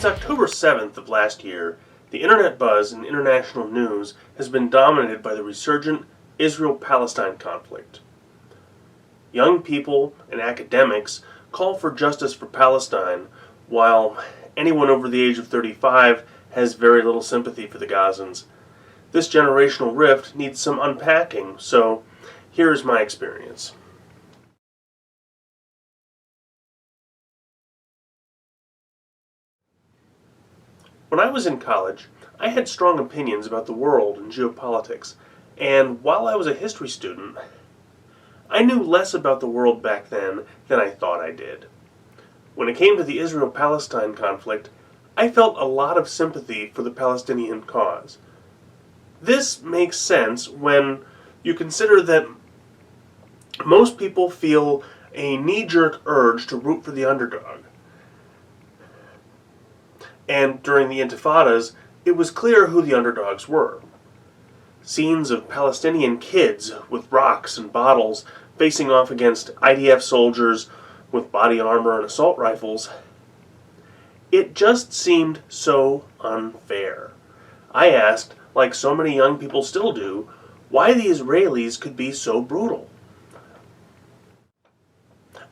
Since October 7th of last year, the internet buzz in international news has been dominated by the resurgent Israel-Palestine conflict. Young people and academics call for justice for Palestine, while anyone over the age of 35 has very little sympathy for the Gazans. This generational rift needs some unpacking, so here's my experience. When I was in college, I had strong opinions about the world and geopolitics, and while I was a history student, I knew less about the world back then than I thought I did. When it came to the Israel-Palestine conflict, I felt a lot of sympathy for the Palestinian cause. This makes sense when you consider that most people feel a knee-jerk urge to root for the underdog. And during the Intifadas, it was clear who the underdogs were. Scenes of Palestinian kids with rocks and bottles facing off against IDF soldiers with body armor and assault rifles. It just seemed so unfair. I asked, like so many young people still do, why the Israelis could be so brutal.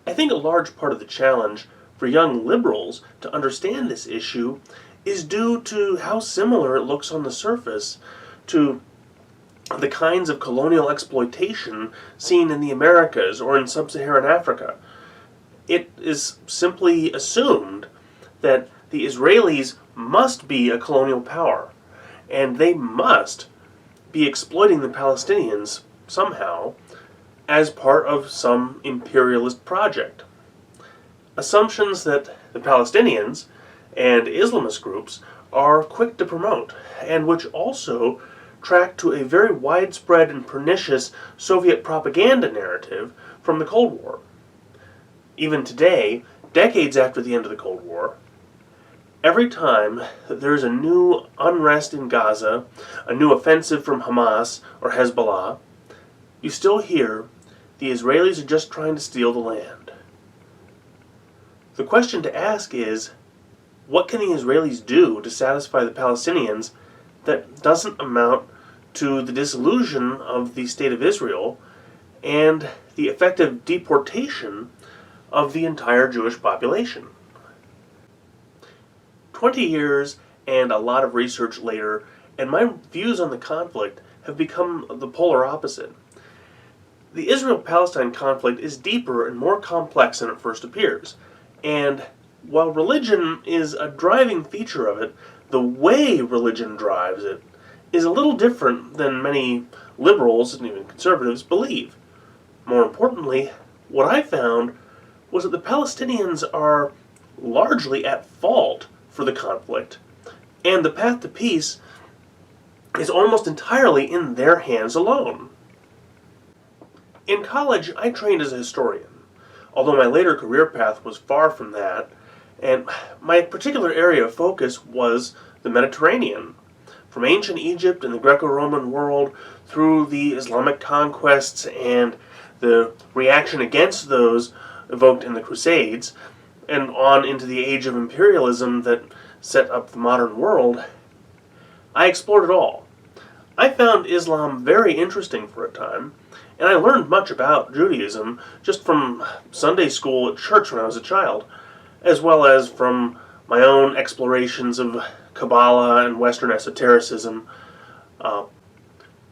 I think a large part of the challenge for young liberals to understand this issue is due to how similar it looks on the surface to the kinds of colonial exploitation seen in the Americas or in sub-Saharan Africa. It is simply assumed that the Israelis must be a colonial power, and they must be exploiting the Palestinians somehow as part of some imperialist project. Assumptions that the Palestinians and Islamist groups are quick to promote, and which also track to a very widespread and pernicious Soviet propaganda narrative from the Cold War. Even today, decades after the end of the Cold War, every time that there's a new unrest in Gaza, a new offensive from Hamas or Hezbollah, you still hear the Israelis are just trying to steal the land. The question to ask is, what can the Israelis do to satisfy the Palestinians that doesn't amount to the dissolution of the State of Israel and the effective deportation of the entire Jewish population? 20 years and a lot of research later, and my views on the conflict have become the polar opposite. The Israel-Palestine conflict is deeper and more complex than it first appears, and while religion is a driving feature of it, the way religion drives it is a little different than many liberals and even conservatives believe. More importantly, what I found was that the Palestinians are largely at fault for the conflict, and the path to peace is almost entirely in their hands alone. In college, I trained as a historian, although my later career path was far from that, and my particular area of focus was the Mediterranean, from ancient Egypt and the Greco-Roman world through the Islamic conquests and the reaction against those evoked in the Crusades, and on into the age of imperialism that set up the modern world. I explored it all. I found Islam very interesting for a time, and I learned much about Judaism just from Sunday school at church when I was a child, as well as from my own explorations of Kabbalah and Western esotericism.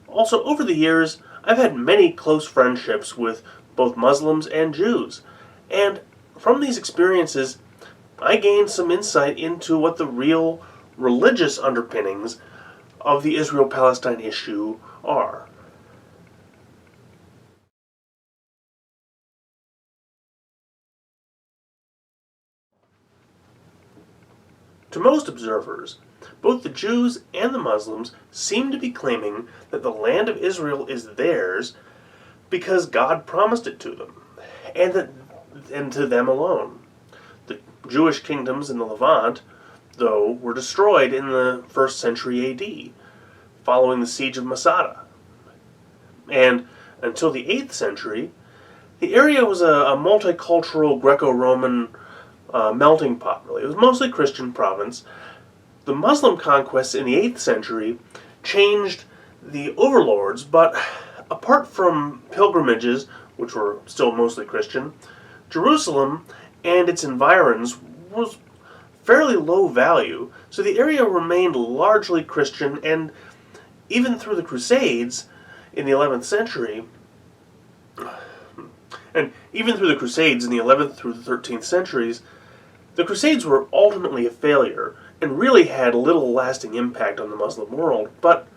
Also, over the years, I've had many close friendships with both Muslims and Jews, and from these experiences, I gained some insight into what the real religious underpinnings of the Israel-Palestine issue are. To most observers, both the Jews and the Muslims seem to be claiming that the land of Israel is theirs because God promised it to them, and to them alone. The Jewish kingdoms in the Levant, though, were destroyed in the 1st century AD, following the siege of Masada. And until the 8th century, the area was a multicultural Greco-Roman melting pot, really. It was mostly Christian province. The Muslim conquests in the 8th century changed the overlords, but apart from pilgrimages, which were still mostly Christian, Jerusalem and its environs was fairly low value, so the area remained largely Christian, and even through the Crusades in the 11th century, and even through the Crusades in the 11th through the 13th centuries, the Crusades were ultimately a failure and really had little lasting impact on the Muslim world. But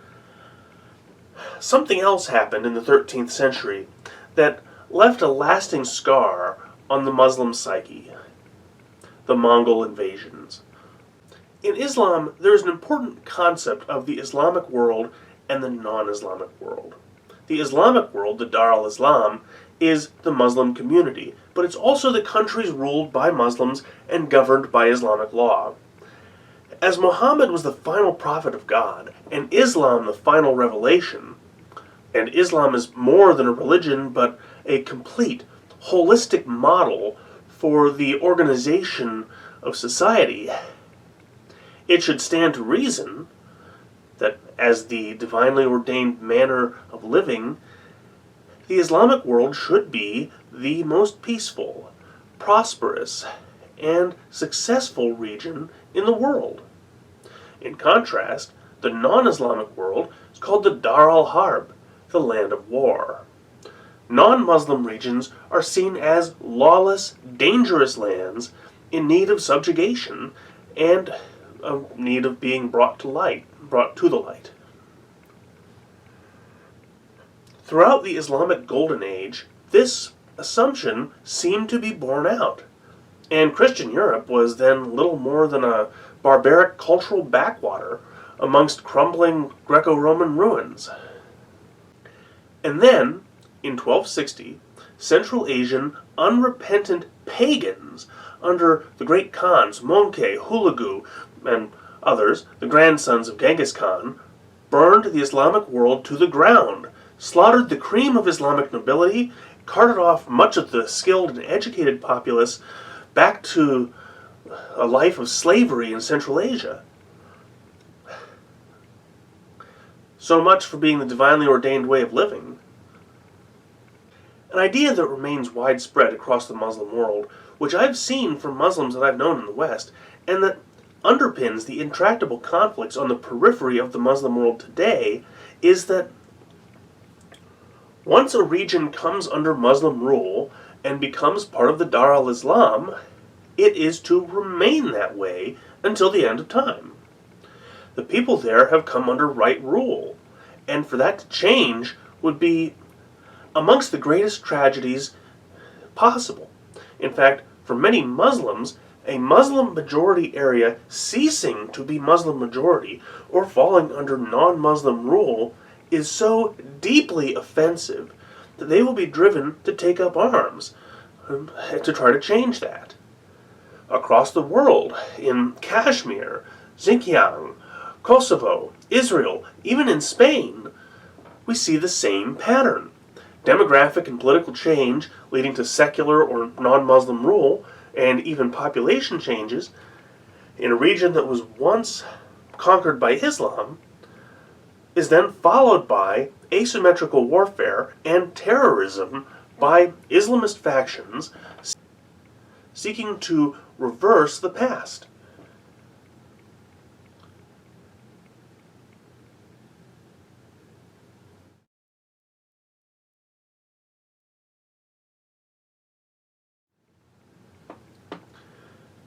something else happened in the 13th century that left a lasting scar on the Muslim psyche: the Mongol invasions. In Islam, there is an important concept of the Islamic world and the non-Islamic world. The Islamic world, the Dar al-Islam, is the Muslim community, but it's also the countries ruled by Muslims and governed by Islamic law. As Muhammad was the final prophet of God, and Islam the final revelation, and Islam is more than a religion but a complete, holistic model for the organization of society, it should stand to reason that as the divinely ordained manner of living, the Islamic world should be the most peaceful, prosperous, and successful region in the world. In contrast, the non-Islamic world is called the Dar al-Harb, the land of war. Non-Muslim regions are seen as lawless, dangerous lands in need of subjugation and of need of being brought to the light. Throughout the Islamic Golden Age, this assumption seemed to be borne out, and Christian Europe was then little more than a barbaric cultural backwater amongst crumbling Greco-Roman ruins. And then, in 1260, Central Asian unrepentant pagans under the great Khans, Möngke, Hulagu, and others, the grandsons of Genghis Khan, burned the Islamic world to the ground, slaughtered the cream of Islamic nobility, carted off much of the skilled and educated populace back to a life of slavery in Central Asia. So much for being the divinely ordained way of living. An idea that remains widespread across the Muslim world, which I've seen from Muslims that I've known in the West, and that underpins the intractable conflicts on the periphery of the Muslim world today, is that once a region comes under Muslim rule and becomes part of the Dar al-Islam, it is to remain that way until the end of time. The people there have come under right rule, and for that to change would be amongst the greatest tragedies possible. In fact, for many Muslims, a Muslim majority area ceasing to be Muslim majority or falling under non-Muslim rule is so deeply offensive that they will be driven to take up arms to try to change that. Across the world, in Kashmir, Xinjiang, Kosovo, Israel, even in Spain, we see the same pattern. Demographic and political change leading to secular or non-Muslim rule, and even population changes, in a region that was once conquered by Islam, is then followed by asymmetrical warfare and terrorism by Islamist factions seeking to reverse the past.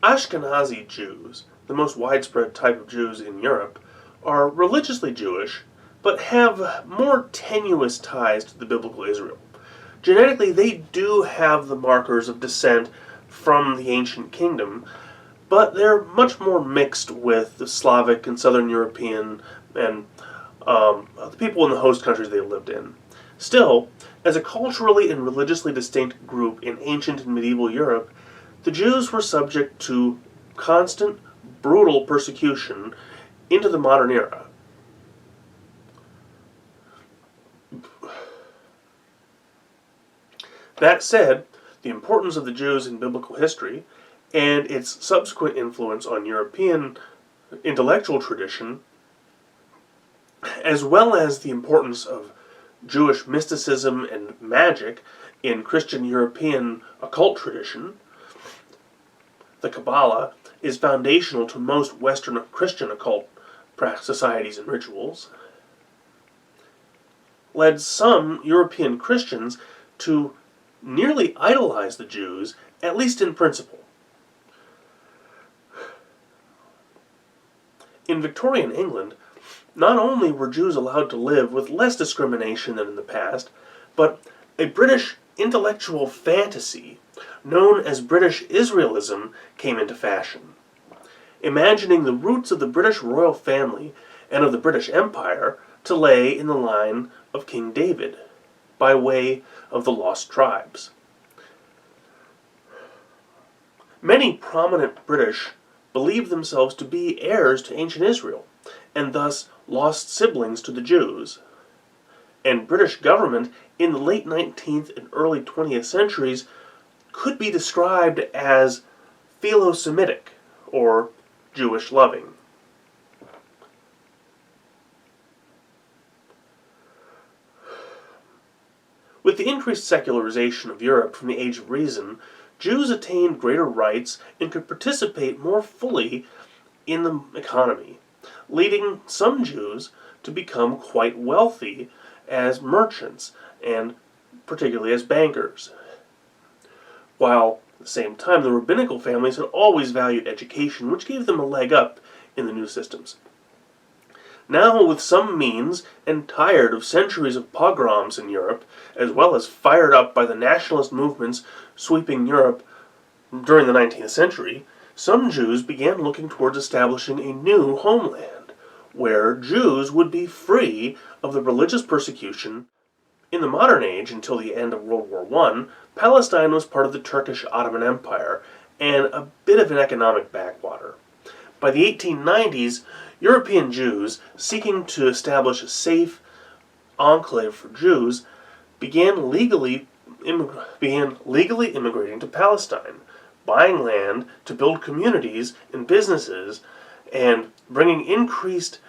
Ashkenazi Jews, the most widespread type of Jews in Europe, are religiously Jewish, but have more tenuous ties to the biblical Israel. Genetically, they do have the markers of descent from the ancient kingdom, but they're much more mixed with the Slavic and Southern European and the people in the host countries they lived in. Still, as a culturally and religiously distinct group in ancient and medieval Europe, the Jews were subject to constant, brutal persecution into the modern era. That said, the importance of the Jews in biblical history and its subsequent influence on European intellectual tradition, as well as the importance of Jewish mysticism and magic in Christian European occult tradition, the Kabbalah is foundational to most Western Christian occult societies and rituals, led some European Christians to nearly idolize the Jews, at least in principle. In Victorian England, not only were Jews allowed to live with less discrimination than in the past, but a British intellectual fantasy known as British Israelism came into fashion, imagining the roots of the British royal family and of the British Empire to lay in the line of King David, by way of the lost tribes. Many prominent British believed themselves to be heirs to ancient Israel, and thus lost siblings to the Jews. And British government in the late 19th and early 20th centuries could be described as philo-Semitic, or Jewish-loving. With the increased secularization of Europe from the Age of Reason, Jews attained greater rights and could participate more fully in the economy, leading some Jews to become quite wealthy as merchants and particularly as bankers. While at the same time the rabbinical families had always valued education, which gave them a leg up in the new systems. Now, with some means, and tired of centuries of pogroms in Europe, as well as fired up by the nationalist movements sweeping Europe during the 19th century, some Jews began looking towards establishing a new homeland, where Jews would be free of the religious persecution. In the modern age, until the end of World War I, Palestine was part of the Turkish Ottoman Empire, and a bit of an economic backwater. By the 1890s, European Jews, seeking to establish a safe enclave for Jews, began legally immigrating to Palestine, buying land to build communities and businesses, and bringing increased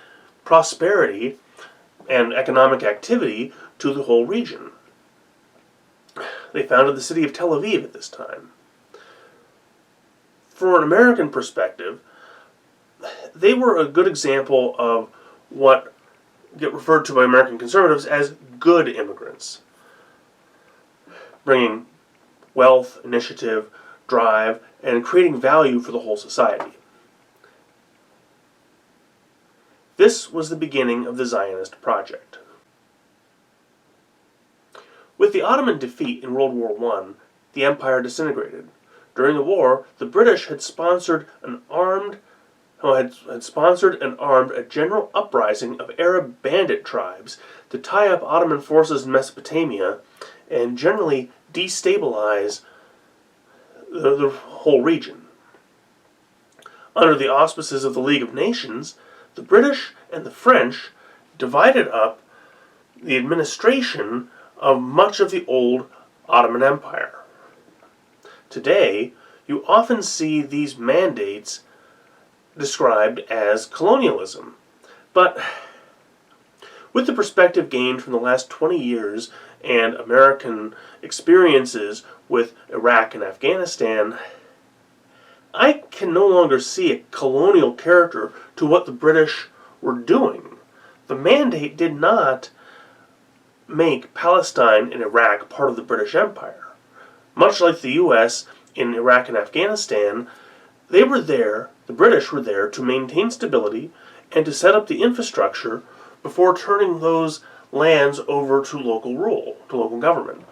prosperity and economic activity to the whole region. They founded the city of Tel Aviv at this time. From an American perspective, they were a good example of what get referred to by American conservatives as good immigrants, bringing wealth, initiative, drive, and creating value for the whole society. This was the beginning of the Zionist project. With the Ottoman defeat in World War I, the empire disintegrated. During the war, the British had sponsored and armed a general uprising of Arab bandit tribes to tie up Ottoman forces in Mesopotamia and generally destabilize the whole region. Under the auspices of the League of Nations, the British and the French divided up the administration of much of the old Ottoman Empire. Today, you often see these mandates described as colonialism, but with the perspective gained from the last 20 years and American experiences with Iraq and Afghanistan, I can no longer see a colonial character to what the British were doing. The mandate did not make Palestine and Iraq part of the British Empire. Much like the U.S. in Iraq and Afghanistan, the British were there to maintain stability and to set up the infrastructure before turning those lands over to local rule, to local government.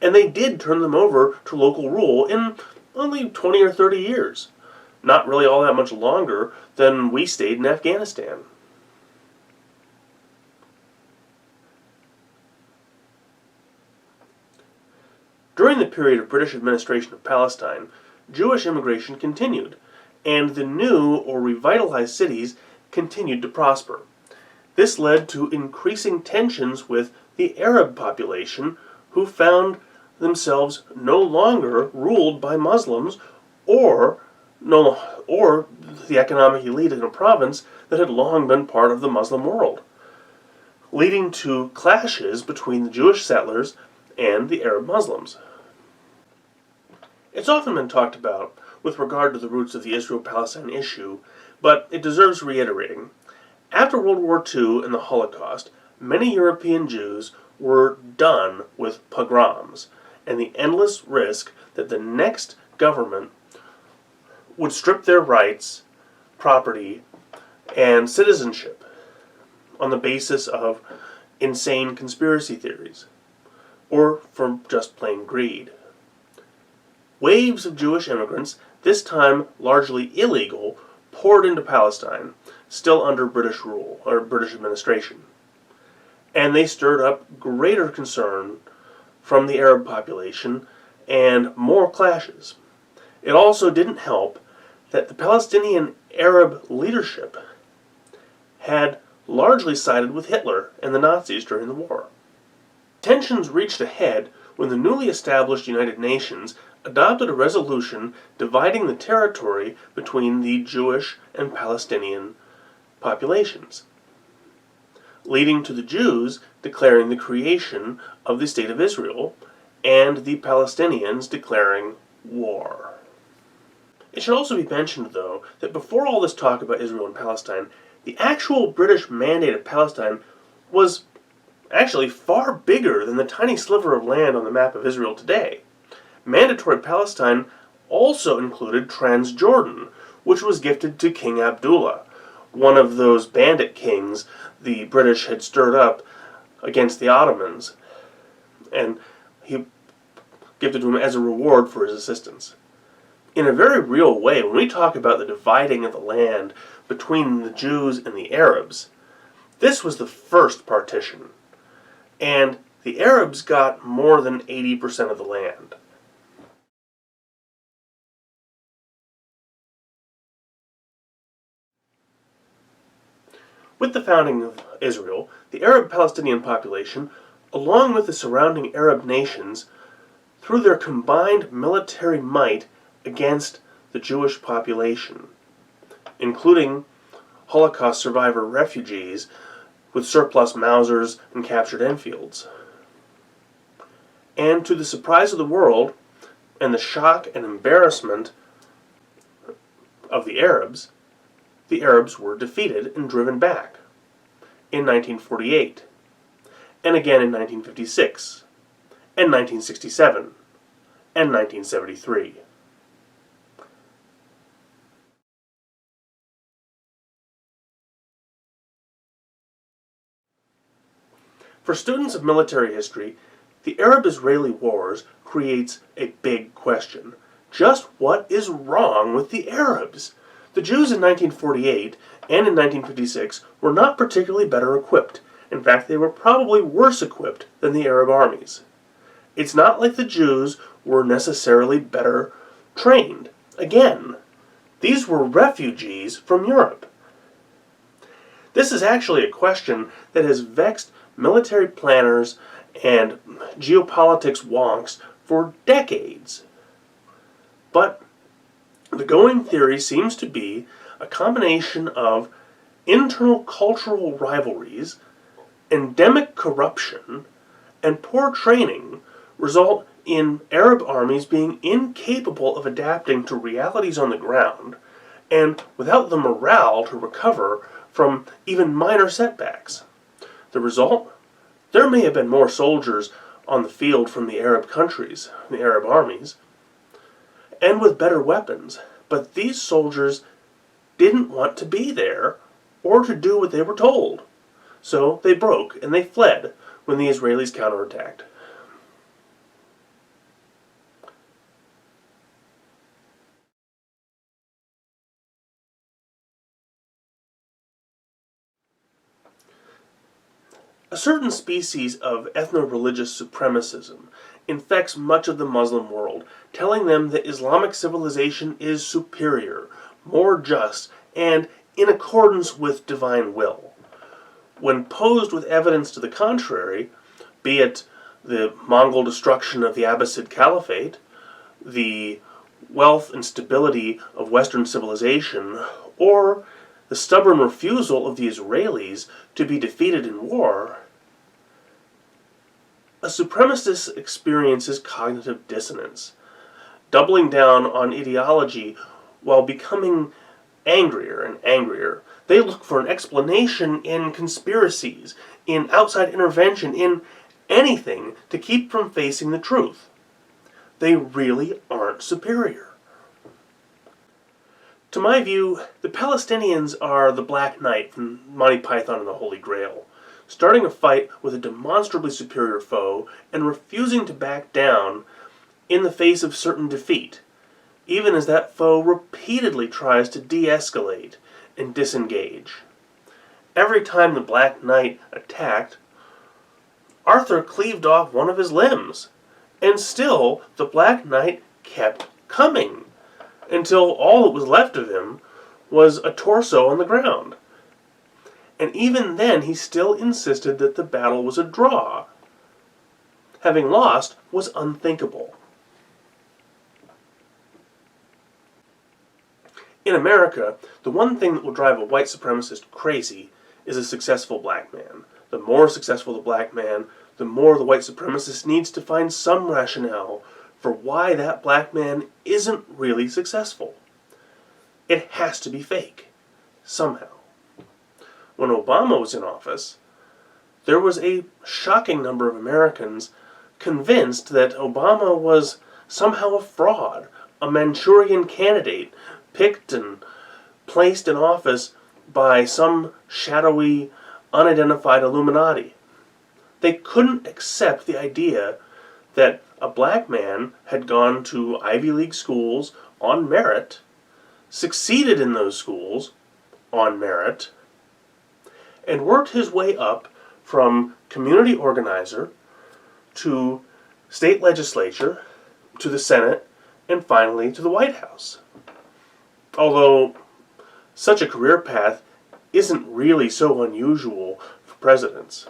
And they did turn them over to local rule in only 20 or 30 years. Not really all that much longer than we stayed in Afghanistan. During the period of British administration of Palestine, Jewish immigration continued, and the new or revitalized cities continued to prosper. This led to increasing tensions with the Arab population, who found themselves no longer ruled by Muslims or no, or the economic elite in a province that had long been part of the Muslim world, leading to clashes between the Jewish settlers and the Arab Muslims. It's often been talked about with regard to the roots of the Israel-Palestine issue, but it deserves reiterating. After World War II and the Holocaust, many European Jews were done with pogroms and the endless risk that the next government would strip their rights, property, and citizenship on the basis of insane conspiracy theories, or for just plain greed. Waves of Jewish immigrants, this time largely illegal, poured into Palestine, still under British rule, or British administration. And they stirred up greater concern from the Arab population and more clashes. It also didn't help that the Palestinian Arab leadership had largely sided with Hitler and the Nazis during the war. Tensions reached a head when the newly established United Nations adopted a resolution dividing the territory between the Jewish and Palestinian populations, leading to the Jews declaring the creation of the State of Israel and the Palestinians declaring war. It should also be mentioned, though, that before all this talk about Israel and Palestine, the actual British Mandate of Palestine was actually far bigger than the tiny sliver of land on the map of Israel today. Mandatory Palestine also included Transjordan, which was gifted to King Abdullah, one of those bandit kings the British had stirred up against the Ottomans, and he gifted to him as a reward for his assistance. In a very real way, when we talk about the dividing of the land between the Jews and the Arabs, this was the first partition, and the Arabs got more than 80% of the land. With the founding of Israel, the Arab-Palestinian population, along with the surrounding Arab nations, threw their combined military might against the Jewish population, including Holocaust survivor refugees with surplus Mausers and captured Enfields. And to the surprise of the world, and the shock and embarrassment of the Arabs were defeated and driven back in 1948, and again in 1956, and 1967, and 1973. For students of military history, the Arab-Israeli wars creates a big question. Just what is wrong with the Arabs? The Jews in 1948 and in 1956 were not particularly better equipped. In fact, they were probably worse equipped than the Arab armies. It's not like the Jews were necessarily better trained. Again, these were refugees from Europe. This is actually a question that has vexed military planners and geopolitics wonks for decades. But the going theory seems to be a combination of internal cultural rivalries, endemic corruption, and poor training result in Arab armies being incapable of adapting to realities on the ground, and without the morale to recover from even minor setbacks. The result? There may have been more soldiers on the field from the Arab countries, the Arab armies, and with better weapons, but these soldiers didn't want to be there or to do what they were told. So they broke and they fled when the Israelis counterattacked. A certain species of ethno-religious supremacism infects much of the Muslim world, telling them that Islamic civilization is superior, more just, and in accordance with divine will. When posed with evidence to the contrary, be it the Mongol destruction of the Abbasid Caliphate, the wealth and stability of Western civilization, or the stubborn refusal of the Israelis to be defeated in war, a supremacist experiences cognitive dissonance, doubling down on ideology while becoming angrier and angrier. They look for an explanation in conspiracies, in outside intervention, in anything to keep from facing the truth. They really aren't superior. To my view, the Palestinians are the Black Knight from Monty Python and the Holy Grail, starting a fight with a demonstrably superior foe and refusing to back down in the face of certain defeat, even as that foe repeatedly tries to de-escalate and disengage. Every time the Black Knight attacked, Arthur cleaved off one of his limbs, and still the Black Knight kept coming, until all that was left of him was a torso on the ground. And even then he still insisted that the battle was a draw. Having lost was unthinkable. In America, the one thing that will drive a white supremacist crazy is a successful black man. The more successful the black man, the more the white supremacist needs to find some rationale for why that black man isn't really successful. It has to be fake, somehow. When Obama was in office, there was a shocking number of Americans convinced that Obama was somehow a fraud, a Manchurian candidate, picked and placed in office by some shadowy, unidentified Illuminati. They couldn't accept the idea that a black man had gone to Ivy League schools on merit, succeeded in those schools on merit, and worked his way up from community organizer to state legislature to the Senate and finally to the White House. Although such a career path isn't really so unusual for presidents.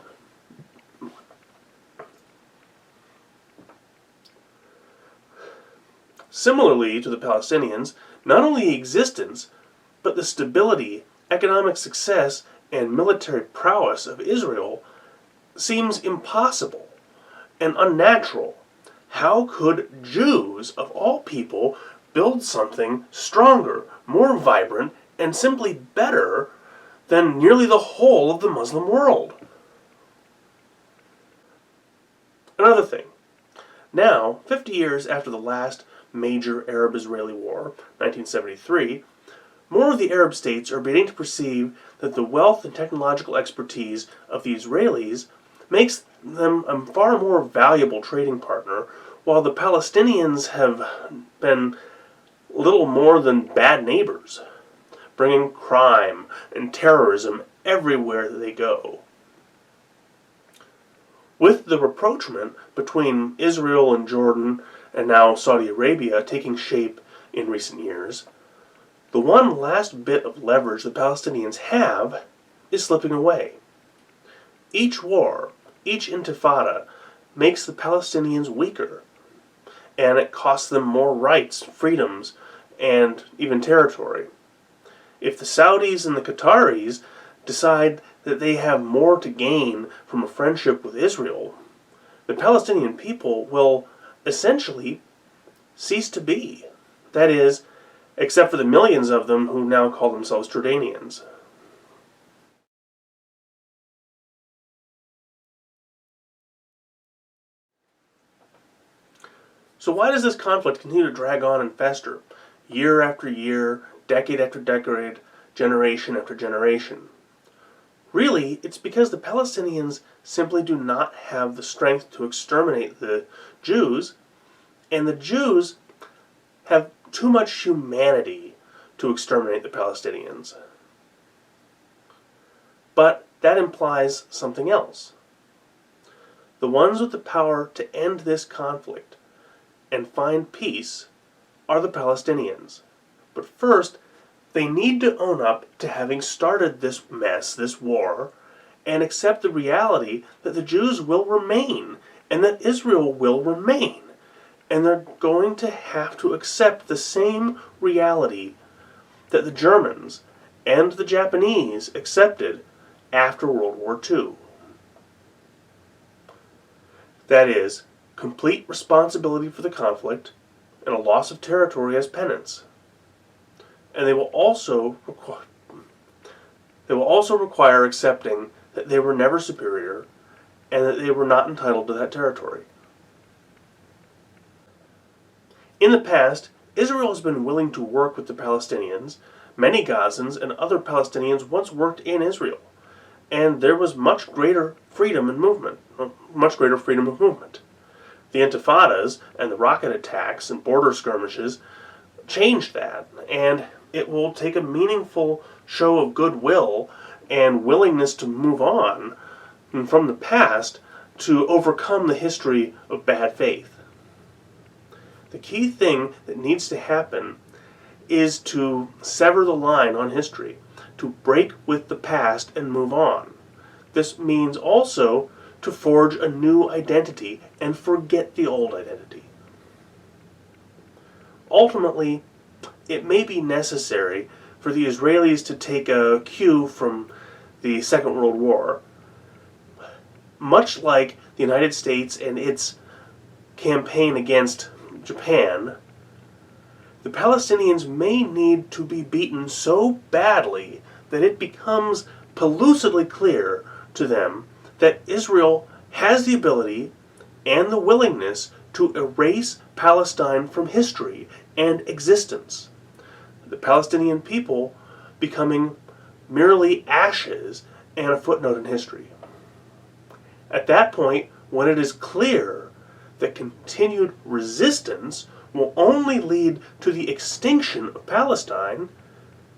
Similarly to the Palestinians, not only the existence, but the stability, economic success, and military prowess of Israel seems impossible and unnatural. How could Jews, of all people, build something stronger, more vibrant, and simply better than nearly the whole of the Muslim world? Another thing. Now, 50 years after the last major Arab-Israeli war, 1973, more of the Arab states are beginning to perceive that the wealth and technological expertise of the Israelis makes them a far more valuable trading partner, while the Palestinians have been little more than bad neighbors, bringing crime and terrorism everywhere that they go. With the rapprochement between Israel and Jordan and now Saudi Arabia taking shape in recent years, the one last bit of leverage the Palestinians have is slipping away. Each war, each intifada, makes the Palestinians weaker, and it costs them more rights, freedoms, and even territory. If the Saudis and the Qataris decide that they have more to gain from a friendship with Israel, the Palestinian people will essentially cease to be. That is, except for the millions of them who now call themselves Jordanians. So why does this conflict continue to drag on and fester, year after year, decade after decade, generation after generation? Really, it's because the Palestinians simply do not have the strength to exterminate the Jews, and the Jews have too much humanity to exterminate the Palestinians. But that implies something else. The ones with the power to end this conflict and find peace are the Palestinians. But first, they need to own up to having started this mess, this war, and accept the reality that the Jews will remain and that Israel will remain. And they're going to have to accept the same reality that the Germans and the Japanese accepted after World War II. That is, complete responsibility for the conflict and a loss of territory as penance. And they will also require accepting that they were never superior and that they were not entitled to that territory. In the past, Israel has been willing to work with the Palestinians. Many Gazans and other Palestinians once worked in Israel, and there was much greater freedom of movement. The intifadas and the rocket attacks and border skirmishes changed that, and it will take a meaningful show of goodwill and willingness to move on from the past to overcome the history of bad faith. The key thing that needs to happen is to sever the line on history, to break with the past and move on. This means also to forge a new identity and forget the old identity. Ultimately, it may be necessary for the Israelis to take a cue from the Second World War. Much like the United States and its campaign against Japan, the Palestinians may need to be beaten so badly that it becomes pellucidly clear to them that Israel has the ability and the willingness to erase Palestine from history and existence. The Palestinian people becoming merely ashes and a footnote in history. At that point, when it is clear that continued resistance will only lead to the extinction of Palestine,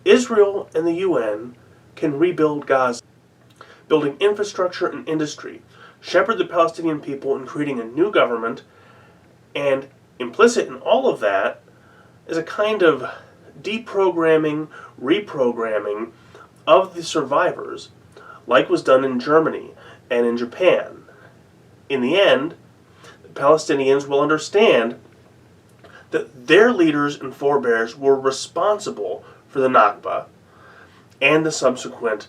Israel and the UN can rebuild Gaza, building infrastructure and industry, shepherd the Palestinian people in creating a new government, and implicit in all of that is a kind of deprogramming, reprogramming of the survivors, like was done in Germany and in Japan. In the end, the Palestinians will understand that their leaders and forebears were responsible for the Nakba and the subsequent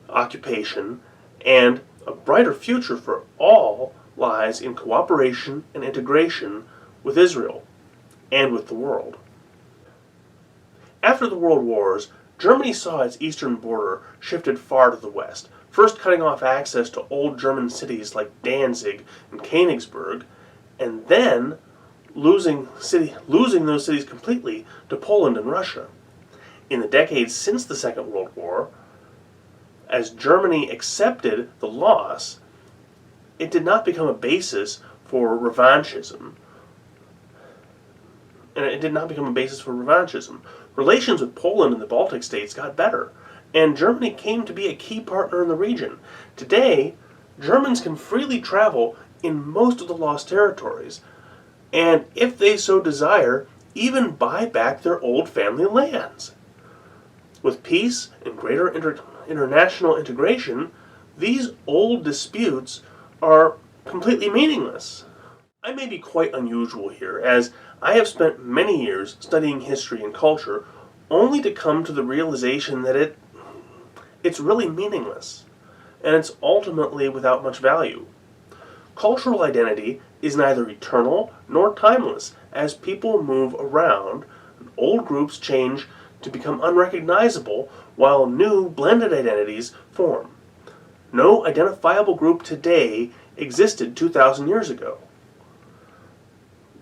occupation, and a brighter future for all lies in cooperation and integration with Israel and with the world. After the World Wars, Germany saw its eastern border shifted far to the west, first cutting off access to old German cities like Danzig and Königsberg, and then losing those cities completely to Poland and Russia. In the decades since the Second World War, as Germany accepted the loss, it did not become a basis for revanchism. Relations with Poland and the Baltic states got better, and Germany came to be a key partner in the region. Today, Germans can freely travel in most of the lost territories, and if they so desire, even buy back their old family lands. With peace and greater international integration, these old disputes are completely meaningless. I may be quite unusual here, as I have spent many years studying history and culture only to come to the realization that it's really meaningless, and it's ultimately without much value. Cultural identity is neither eternal nor timeless. As people move around, old groups change to become unrecognizable while new blended identities form. No identifiable group today existed 2,000 years ago.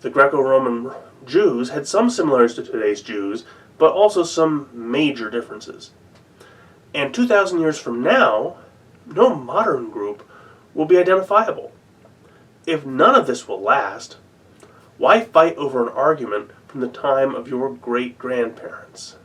The Greco-Roman Jews had some similarities to today's Jews, but also some major differences. And 2,000 years from now, no modern group will be identifiable. If none of this will last, why fight over an argument from the time of your great-grandparents?